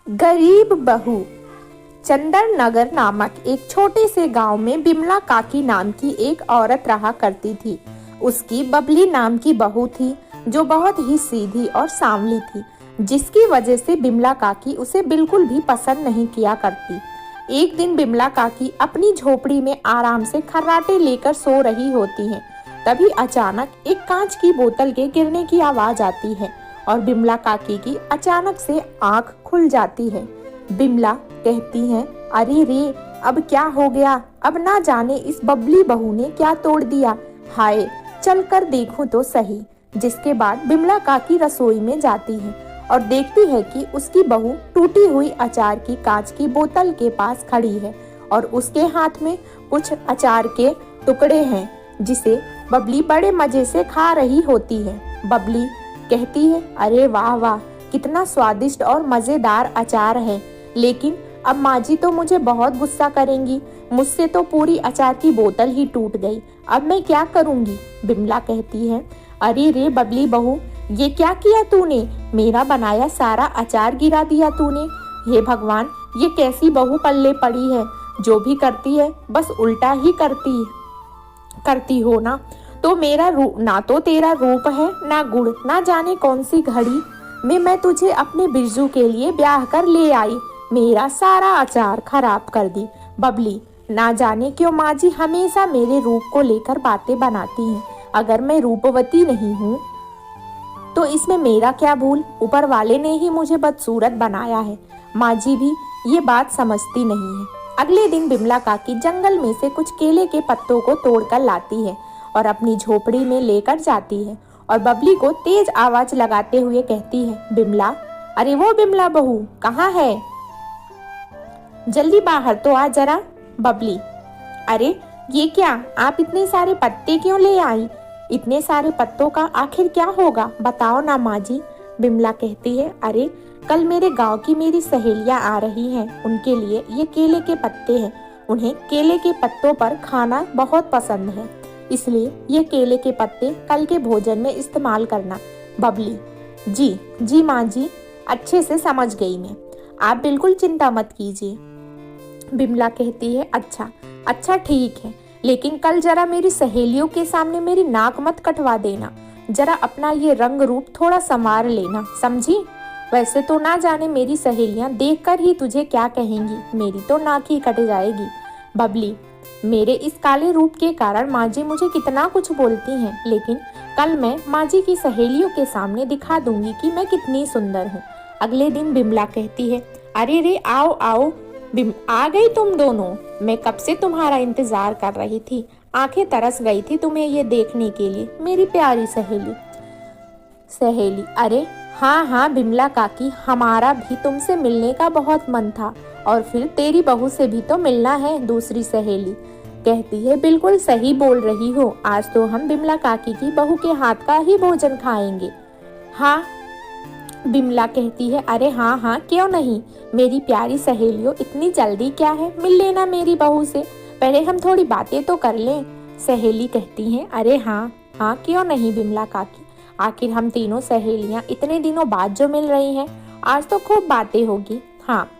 गरीब बहू। चंदर नगर नामक एक छोटे से गांव में बिमला काकी नाम की एक औरत रहा करती थी। उसकी बबली नाम की बहू थी जो बहुत ही सीधी और सांवली थी, जिसकी वजह से बिमला काकी उसे बिल्कुल भी पसंद नहीं किया करती। एक दिन बिमला काकी अपनी झोपड़ी में आराम से खर्राटे लेकर सो रही होती हैं। तभी अचानक एक कांच की बोतल के गिरने की आवाज आती है और बिमला काकी की अचानक से आंख खुल जाती है। बिमला कहती है, अरे रे, अब क्या हो गया? अब ना जाने इस बबली बहू ने क्या तोड़ दिया। हाय, चल कर देखूं तो सही। जिसके बाद बिमला काकी रसोई में जाती है और देखती है कि उसकी बहू टूटी हुई अचार की कांच की बोतल के पास खड़ी है और उसके हाथ में कुछ अचार के टुकड़े हैं, जिसे बबली बड़े मजे से खा रही होती है। बबली कहती है, अरे वाह वाह, कितना स्वादिष्ट और मजेदार अचार है, लेकिन अब माँ जी तो मुझे बहुत गुस्सा करेंगी। मुझसे तो पूरी अचार की बोतल ही टूट गई। अब मैं क्या करूंगी? बिमला कहती है, अरे रे बबली बहू, ये क्या किया तूने? मेरा बनाया सारा अचार गिरा दिया तूने। हे भगवान, ये कैसी बहू पल्ले पड़ी है? जो भी करती है बस उल्टा ही करती हो ना। तो मेरा ना तो तेरा रूप है ना गुड़, ना जाने कौन सी घड़ी में मैं तुझे अपने बिरजू के लिए ब्याह कर ले आई, मेरा सारा अचार खराब कर दी। बबली, ना जाने क्यों माँ जी हमेशा मेरे रूप को लेकर बातें बनाती हैं। अगर मैं रूपवती नहीं हूँ तो इसमें मेरा क्या भूल? ऊपर वाले ने ही मुझे बदसूरत बनाया है। माँ जी भी ये बात समझती नहीं है। अगले दिन बिमला काकी जंगल में से कुछ केले के पत्तों को तोड़कर लाती है और अपनी झोपड़ी में लेकर जाती है और बबली को तेज आवाज लगाते हुए कहती है, बिमला, अरे वो बिमला बहू कहाँ है? जल्दी बाहर तो आ जरा। बबली, अरे ये क्या, आप इतने सारे पत्ते क्यों ले आई? इतने सारे पत्तों का आखिर क्या होगा, बताओ ना माँ जी। बिमला कहती है, अरे कल मेरे गांव की मेरी सहेलियां आ रही हैं, उनके लिए ये केले के पत्ते हैं। उन्हें केले के पत्तों पर खाना बहुत पसंद है, इसलिए ये केले के पत्ते कल के भोजन में इस्तेमाल करना। बबली, जी माँ जी, अच्छे से समझ गई मैं, आप बिल्कुल चिंता मत कीजिए। बिमला कहती है, अच्छा ठीक है, लेकिन कल जरा मेरी सहेलियों के सामने मेरी नाक मत कटवा देना। जरा अपना ये रंग रूप थोड़ा संवार लेना, समझी? वैसे तो ना जाने मेरी सहेलियां देखकर ही तुझे क्या कहेंगी, मेरी तो नाक ही कट जाएगी। बबली, मेरे इस काले रूप के कारण माँ जी मुझे कितना कुछ बोलती हैं, लेकिन कल मैं माँ जी की सहेलियों के सामने दिखा दूंगी कि मैं कितनी सुंदर हूँ। अगले दिन बिमला कहती है, अरे रे, आओ, आ गई तुम दोनों। मैं कब से तुम्हारा इंतजार कर रही थी, आंखें तरस गई थी तुम्हें ये देखने के लिए, मेरी प्यारी सहेली। अरे हाँ बिमला काकी, हमारा भी तुमसे मिलने का बहुत मन था, और फिर तेरी बहू से भी तो मिलना है। दूसरी सहेली कहती है, बिल्कुल सही बोल रही हो, आज तो हम बिमला काकी की बहू के हाथ का ही भोजन खाएंगे। हाँ, बिमला कहती है, अरे हाँ, क्यों नहीं मेरी प्यारी सहेलियों, इतनी जल्दी क्या है, मिल लेना मेरी बहू से, पहले हम थोड़ी बातें तो कर लें। सहेली कहती हैं, अरे हाँ, क्यों नहीं बिमला काकी, आखिर हम तीनों सहेलियां इतने दिनों बाद जो मिल रही हैं, आज तो खूब बातें होगी। हाँ।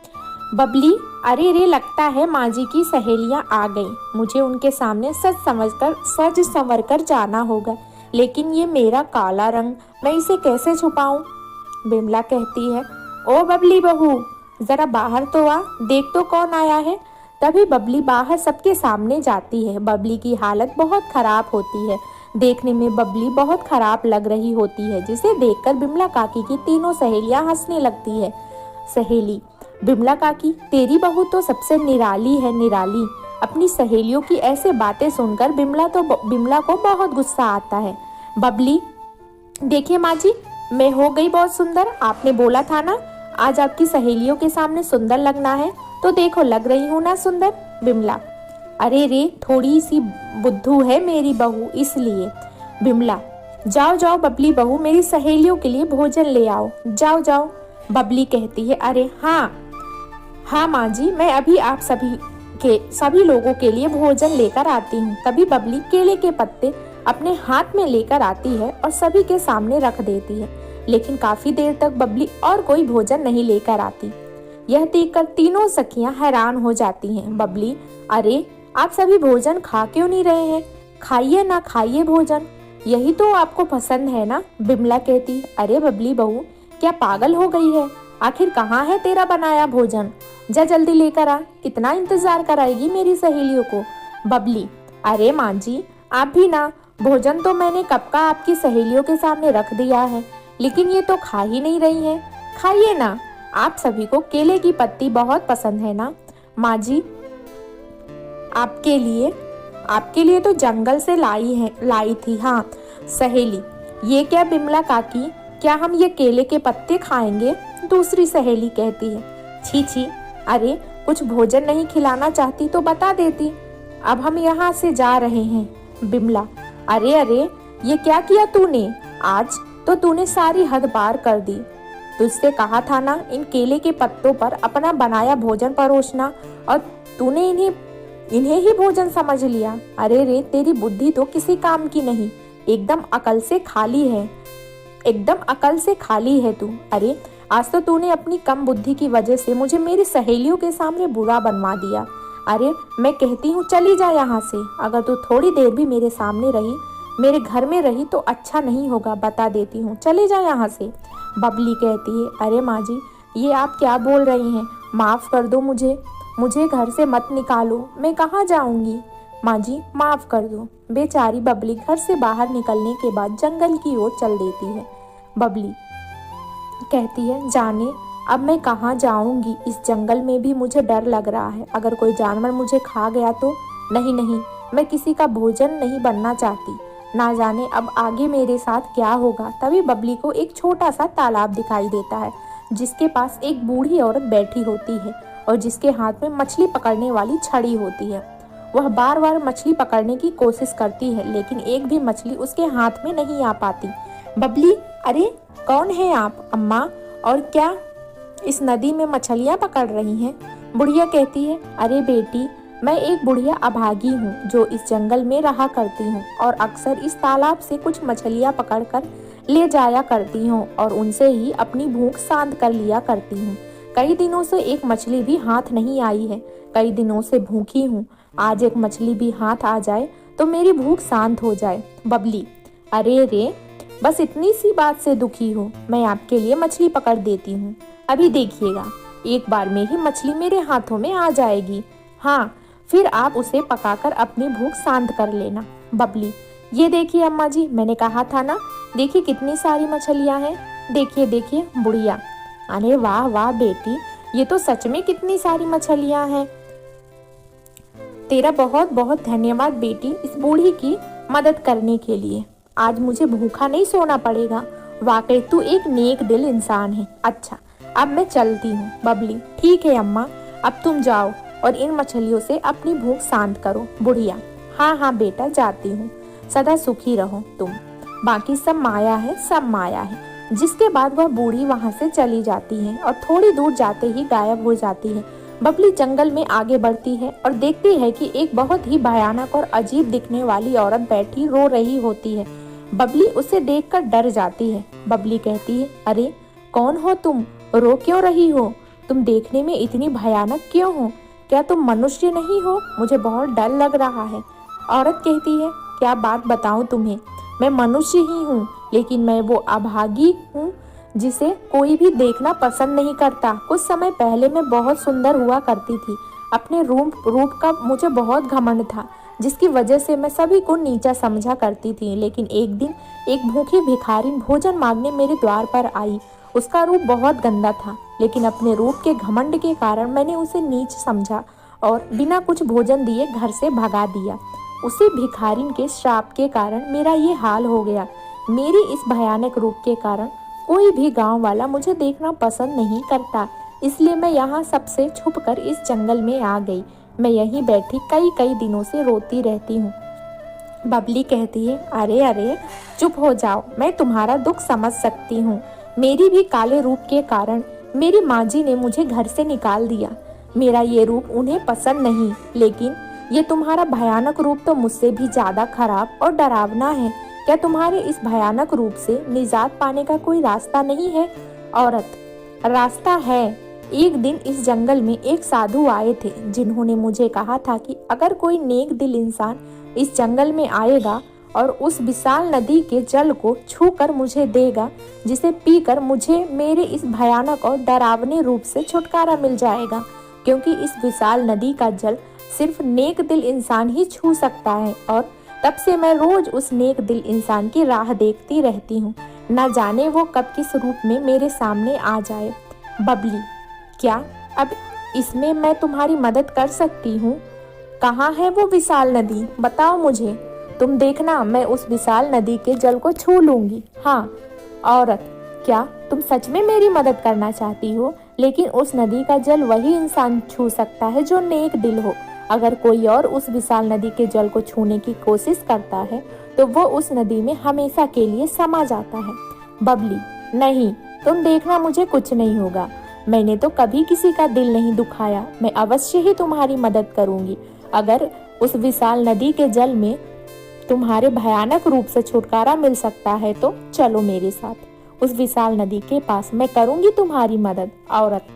बबली, अरे रे, लगता है माँ जी की सहेलियां आ गई, मुझे उनके सामने सज संवर कर जाना होगा, लेकिन ये मेरा काला रंग, मैं इसे कैसे छुपाऊं? बिमला कहती है, ओ बबली बहू, जरा बाहर तो आ, देख तो कौन आया है। तभी बबली बाहर सबके सामने जाती है। बबली की हालत बहुत खराब होती है, देखने में बबली बहुत खराब लग रही होती है, जिसे देखकर बिमला काकी की तीनों सहेलियां हंसने लगती है। सहेली, बिमला काकी, तेरी बहू तो सबसे निराली है, निराली। अपनी सहेलियों की ऐसे बातें सुनकर बिमला को बहुत गुस्सा आता है। बबली, देखिए माँ जी, मैं हो गई बहुत सुंदर, आपने बोला था ना आज आपकी सहेलियों के सामने सुंदर लगना है, तो देखो लग रही हूँ ना सुंदर। बिमला, अरे रे, थोड़ी सी बुद्धू है मेरी बहू, इसलिए। बिमला, जाओ बबली बहू, मेरी सहेलियों के लिए भोजन ले आओ, जाओ। बबली कहती है, अरे हाँ माँ जी, मैं अभी आप सभी लोगों के लिए भोजन लेकर आती हूँ। तभी बबली केले के पत्ते अपने हाथ में लेकर आती है और सभी के सामने रख देती है, लेकिन काफी देर तक बबली और कोई भोजन नहीं लेकर आती। यह देखकर तीनों सखियां हैरान हो जाती हैं। बबली, अरे आप सभी भोजन खा क्यों नहीं रहे हैं? खाइए ना, खाइए भोजन, यही तो आपको पसंद है ना। बिमला कहती, अरे बबली बहू, क्या पागल हो गई है? आखिर कहाँ है तेरा बनाया भोजन? जा जल्दी लेकर आ, कितना इंतजार कराएगी मेरी सहेलियों को। बबली, अरे माँ जी, आप भी ना, भोजन तो मैंने कब का आपकी सहेलियों के सामने रख दिया है, लेकिन ये तो खा ही नहीं रही हैं। खाइए ना, आप सभी को केले की पत्ती बहुत पसंद है ना। माँ जी, आपके लिए तो जंगल से लाई थी। हाँ सहेली, ये क्या बिमला काकी, क्या हम ये केले के पत्ते खाएंगे? दूसरी सहेली कहती है, छी छी, अरे कुछ भोजन नहीं खिलाना चाहती तो बता देती, अब हम यहाँ से जा रहे हैं। बिमला, अरे अरे, ये क्या किया तूने? आज तो तूने सारी हद पार कर दी। तुझसे कहा था ना इन केले के पत्तों पर अपना बनाया भोजन परोसना, और तूने इन्हें ही भोजन समझ लिया। अरे रे, तेरी बुद्धि तो किसी काम की नहीं, एकदम अकल से खाली है तू। अरे आज तो तूने अपनी कम बुद्धि की वजह से मुझे मेरी सहेलियों के सामने बुरा बनवा दिया। अरे मैं कहती हूँ चली जा यहाँ से, अगर तू थोड़ी देर भी मेरे सामने रही, मेरे घर में रही तो अच्छा नहीं होगा, बता देती हूँ, चले जा यहाँ से। बबली कहती है, अरे माँ जी, ये आप क्या बोल रही हैं? माफ़ कर दो मुझे घर से मत निकालो, मैं कहाँ जाऊँगी? माँ जी माफ़ कर दो। बेचारी बबली घर से बाहर निकलने के बाद जंगल की ओर चल देती है। बबली कहती है, जाने अब मैं कहाँ जाऊँगी, इस जंगल में भी मुझे डर लग रहा है, अगर कोई जानवर मुझे खा गया तो। नहीं, मैं किसी का भोजन नहीं बनना चाहती, ना जाने अब आगे मेरे साथ क्या होगा। तभी बबली को एक छोटा सा तालाब दिखाई देता है, जिसके पास एक बूढ़ी औरत बैठी होती है और जिसके हाथ में मछली पकड़ने वाली छड़ी होती है। वह बार बार मछली पकड़ने की कोशिश करती है, लेकिन एक भी मछली उसके हाथ में नहीं आ पाती। बबली, अरे कौन है आप? अम्मा, और क्या इस नदी में मछलियाँ पकड़ रही हैं? बुढ़िया कहती है, अरे बेटी, मैं एक बुढ़िया अभागी हूँ जो इस जंगल में रहा करती हूँ और अक्सर इस तालाब से कुछ मछलियाँ पकड़कर ले जाया करती हूँ और उनसे ही अपनी भूख शांत कर लिया करती हूँ। कई दिनों से एक मछली भी हाथ नहीं आई है, कई दिनों से भूखी हूँ, आज एक मछली भी हाथ आ जाए तो मेरी भूख शांत हो जाए। बबली, अरे रे, बस इतनी सी बात से दुखी हो, मैं आपके लिए मछली पकड़ देती हूँ, अभी देखिएगा, एक बार में ही मछली मेरे हाथों में आ जाएगी। हाँ, फिर आप उसे पकाकर अपनी भूख शांत कर लेना। बबली, ये देखिए अम्मा जी, मैंने कहा था ना, देखिए कितनी सारी मछलियाँ हैं, देखिए। बुढ़िया, अरे वाह वाह बेटी, ये तो सच में कितनी सारी मछलियाँ हैं। तेरा बहुत बहुत धन्यवाद बेटी, इस बूढ़ी की मदद करने के लिए। आज मुझे भूखा नहीं सोना पड़ेगा, वाकई तू एक नेक दिल इंसान है। अच्छा, अब मैं चलती हूँ। बबली, ठीक है अम्मा, अब तुम जाओ और इन मछलियों से अपनी भूख शांत करो। बुढ़िया, हाँ बेटा, जाती हूँ, सदा सुखी रहो तुम, बाकी सब माया है। जिसके बाद वह बूढ़ी वहाँ से चली जाती है और थोड़ी दूर जाते ही गायब हो जाती है। बबली जंगल में आगे बढ़ती है और देखती है कि एक बहुत ही भयानक और अजीब दिखने वाली औरत बैठी रो रही होती है। बबली उसे देखकर डर जाती है। बबली कहती है, अरे कौन हो तुम, रो क्यों रही हो? तुम देखने में इतनी भयानक क्यों हो? क्या तुम मनुष्य नहीं हो? मुझे बहुत डर लग रहा है। औरत कहती है, क्या बात बताऊं तुम्हें, मैं मनुष्य ही हूँ, लेकिन मैं वो अभागी हूँ जिसे कोई भी देखना पसंद नहीं करता। कुछ समय पहले मैं बहुत सुंदर हुआ करती थी, अपने रूप का मुझे बहुत घमंड था, जिसकी वजह से मैं सभी को नीचा समझा करती थी। लेकिन एक दिन एक भूखी भिखारिन भोजन मांगने मेरे द्वार पर आई। उसका रूप बहुत गंदा था, लेकिन अपने रूप के घमंड के कारण मैंने उसे नीच समझा और बिना कुछ भोजन दिए घर से भगा दिया। उसी भिखारिन के श्राप के कारण मेरा ये हाल हो गया। मेरी इस भयानक रूप के कारण कोई भी गांव वाला मुझे देखना पसंद नहीं करता, इसलिए मैं यहाँ सबसे छुपकर इस जंगल में आ गई। मैं यहीं बैठी कई दिनों से रोती रहती हूँ। बबली कहती है, अरे चुप हो जाओ, मैं तुम्हारा दुख समझ सकती हूँ। मेरी भी काले रूप के कारण मेरी माँ जी ने मुझे घर से निकाल दिया। मेरा ये रूप उन्हें पसंद नहीं, लेकिन ये तुम्हारा भयानक रूप तो मुझसे भी ज्यादा खराब और डरावना है। क्या तुम्हारे इस भयानक रूप से निजात पाने का कोई रास्ता नहीं है? औरत, रास्ता है, एक दिन इस जंगल में एक साधु आए थे जिन्होंने मुझे कहा था कि अगर कोई नेक दिल इंसान इस जंगल में आएगा और उस विशाल नदी के जल को छूकर मुझे देगा, जिसे पीकर मुझे मेरे इस भयानक और डरावने रूप से छुटकारा मिल जाएगा, क्योंकि इस विशाल नदी का जल सिर्फ नेक दिल इंसान ही छू सकता है। और तब से मैं रोज उस नेक दिल इंसान की राह देखती रहती हूँ, न जाने वो कब किस रूप में मेरे सामने आ जाए। बबली, क्या अब इसमें मैं तुम्हारी मदद कर सकती हूँ? कहाँ है वो विशाल नदी, बताओ मुझे। तुम देखना, मैं उस विशाल नदी के जल को छू लूंगी। हाँ औरत, क्या तुम सच में मेरी मदद करना चाहती हो? लेकिन उस नदी का जल वही इंसान छू सकता है जो नेक दिल हो। अगर कोई और उस विशाल नदी के जल को छूने की कोशिश करता है तो वो उस नदी में हमेशा के लिए समा जाता है। बबली, नहीं, तुम देखना, मुझे कुछ नहीं होगा। मैंने तो कभी किसी का दिल नहीं दुखाया। मैं अवश्य ही तुम्हारी मदद करूंगी। अगर उस विशाल नदी के जल में तुम्हारे भयानक रूप से छुटकारा मिल सकता है तो चलो मेरे साथ उस विशाल नदी के पास, मैं करूंगी तुम्हारी मदद। औरत,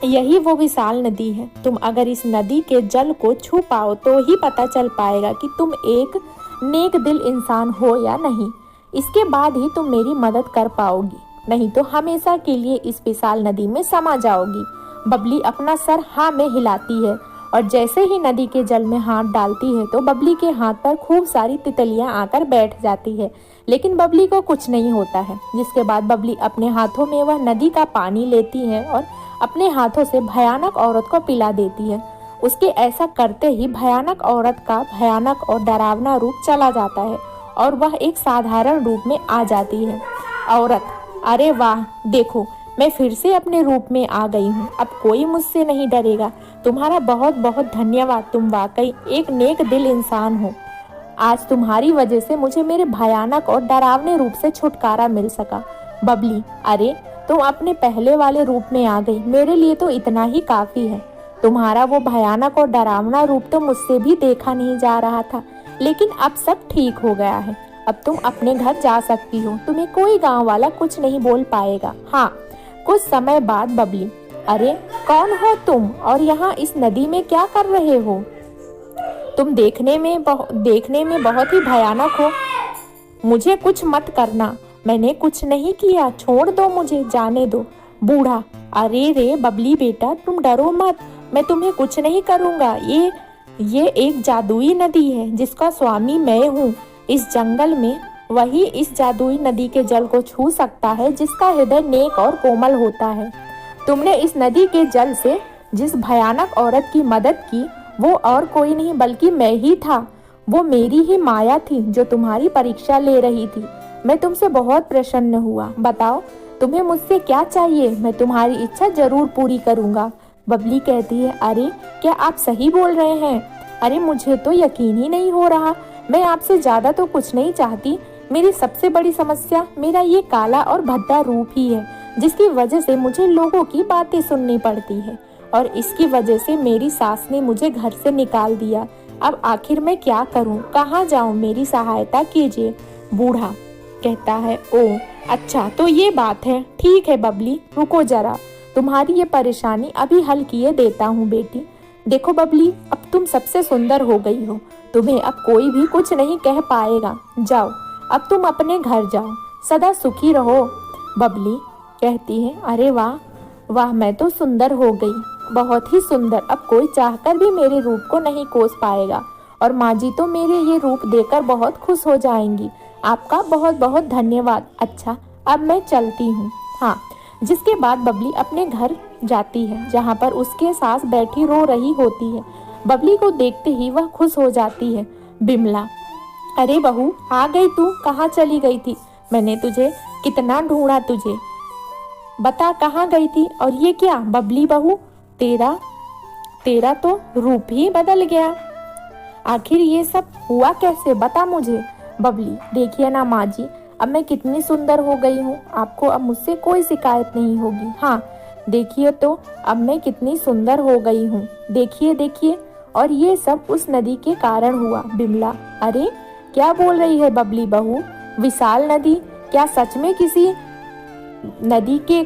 यही वो विशाल नदी है। तुम अगर इस नदी के जल को छू पाओ तो ही पता चल पाएगा कि तुम एक नेक दिल इंसान हो या नहीं। इसके बाद ही तुम मेरी मदद कर पाओगी, नहीं तो हमेशा के लिए इस विशाल नदी में समा जाओगी। बबली अपना सर हाँ में हिलाती है और जैसे ही नदी के जल में हाथ डालती है तो बबली के हाथ पर खूब सारी तितलियां आकर बैठ जाती है, लेकिन बबली को कुछ नहीं होता है। जिसके बाद बबली अपने हाथों में वह नदी का पानी लेती है और अपने हाथों से भयानक औरत को पिला देती है। उसके ऐसा करते ही भयानक औरत का भयानक और डरावना रूप चला जाता है और वह एक साधारण रूप में आ जाती है। औरत, अरे वाह, देखो मैं फिर से अपने रूप में आ गई हूँ। अब कोई मुझसे नहीं डरेगा। तुम्हारा बहुत बहुत धन्यवाद। तुम वाकई एक नेक दिल इंसान हो। आज तुम्हारी वजह से मुझे मेरे भयानक और डरावने रूप से छुटकारा मिल सका। बबली, अरे तुम अपने पहले वाले रूप में आ गई। मेरे लिए तो इतना ही काफी है। तुम्हारा वो भयानक और डरावना रूप तो मुझसे भी देखा नहीं जा रहा था, लेकिन अब सब ठीक हो गया है। अब तुम अपने घर जा सकती हो। तुम्हें कोई गांव वाला कुछ नहीं बोल पाएगा। हाँ, कुछ समय बाद बबली, अरे कौन हो तुम और यहाँ इस नदी में क्या कर रहे हो? तुम देखने में बहुत ही भयानक हो। मुझे कुछ मत करना, मैंने कुछ नहीं किया। छोड़ दो मुझे, जाने दो। बूढ़ा, अरे रे बबली बेटा, तुम डरो मत, मैं तुम्हें कुछ नहीं करूँगा। ये एक जादुई नदी है जिसका स्वामी मैं हूँ। इस जंगल में वही इस जादुई नदी के जल को छू सकता है जिसका हृदय नेक और कोमल होता है। तुमने इस नदी के जल से जिस भयानक औरत की मदद की वो और कोई नहीं बल्कि मैं ही था। वो मेरी ही माया थी जो तुम्हारी परीक्षा ले रही थी। मैं तुमसे बहुत प्रसन्न हुआ। बताओ तुम्हें मुझसे क्या चाहिए, मैं तुम्हारी इच्छा जरूर पूरी करूंगा। बबली कहती है, अरे क्या आप सही बोल रहे हैं? अरे मुझे तो यकीन ही नहीं हो रहा। मैं आपसे ज्यादा तो कुछ नहीं चाहती। मेरी सबसे बड़ी समस्या मेरा ये काला और भद्दा रूप ही है, जिसकी वजह से मुझे लोगों की बातें सुननी पड़ती है और इसकी वजह से मेरी सास ने मुझे घर से निकाल दिया। अब आखिर मैं क्या करूं, कहाँ जाऊं, मेरी सहायता कीजिए। बूढ़ा कहता है, ओ अच्छा तो ये बात है। ठीक है बबली, रुको जरा, तुम्हारी ये परेशानी अभी हल किए देता हूँ बेटी। देखो बबली, अब तुम सबसे सुंदर हो गई हो। तुम्हें अब कोई भी कुछ नहीं कह पाएगा। जाओ, अब तुम अपने घर जाओ, सदा सुखी रहो। बबली कहती है, अरे वाह वाह, मैं तो सुंदर हो गई, बहुत ही सुंदर। अब कोई चाहकर भी मेरे रूप को नहीं कोस पाएगा और माँ जी तो मेरे ये रूप देखकर बहुत खुश हो जाएंगी। आपका बहुत बहुत धन्यवाद। अच्छा अब मैं चलती हूँ। हाँ, जिसके बाद बबली अपने घर जाती है जहाँ पर उसके सास बैठी रो रही होती है। बबली को देखते ही वह खुश हो जाती है। बिमला, अरे बहू आ गई तू, कहाँ चली गई थी? मैंने तुझे कितना ढूंढा, तुझे बता कहाँ गई थी? और ये क्या बबली बहू, तेरा तो रूप ही बदल गया। आखिर ये सब हुआ कैसे, बता मुझे। बबली, देखिए ना माँ जी, अब मैं कितनी सुंदर हो गई हूँ। आपको अब मुझसे कोई शिकायत नहीं होगी। हाँ देखिए तो, अब मैं कितनी सुंदर हो गई हूँ। देखिए देखिए, और ये सब उस नदी के कारण हुआ। बिमला, अरे क्या बोल रही है बबली बहू? विशाल नदी? क्या सच में किसी नदी के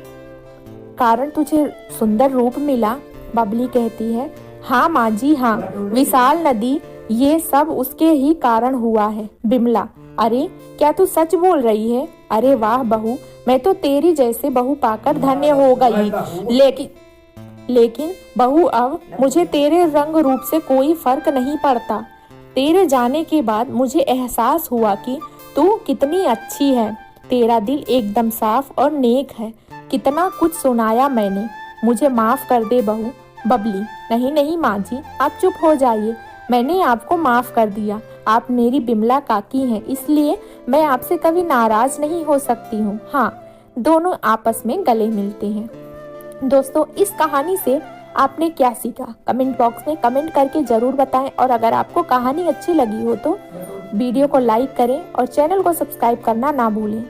कारण तुझे सुंदर रूप मिला? बबली कहती है, हाँ माँ जी हाँ, विशाल नदी, ये सब उसके ही कारण हुआ है। बिमला, अरे क्या तू सच बोल रही है? अरे वाह बहू, मैं तो तेरी जैसे बहू पाकर धन्य हो गई। लेकिन बहू, अब मुझे तेरे रंग रूप से कोई फर्क नहीं पड़ता। तेरे जाने के बाद मुझे एहसास हुआ कि तू कितनी अच्छी है। तेरा दिल एकदम साफ और नेक है। कितना कुछ सुनाया मैंने, मुझे माफ कर दे बहू। बबली, नहीं नहीं माँ जी, आप चुप हो जाइए। मैंने आपको माफ कर दिया। आप मेरी बिमला काकी हैं, इसलिए मैं आपसे कभी नाराज नहीं हो सकती हूँ। हाँ, दोनों आपस में गले मिलते हैं। दोस्तों, इस कहानी से आपने क्या सीखा? कमेंट बॉक्स में कमेंट करके जरूर बताएं। और अगर आपको कहानी अच्छी लगी हो तो वीडियो को लाइक करें और चैनल को सब्सक्राइब करना ना भूलें।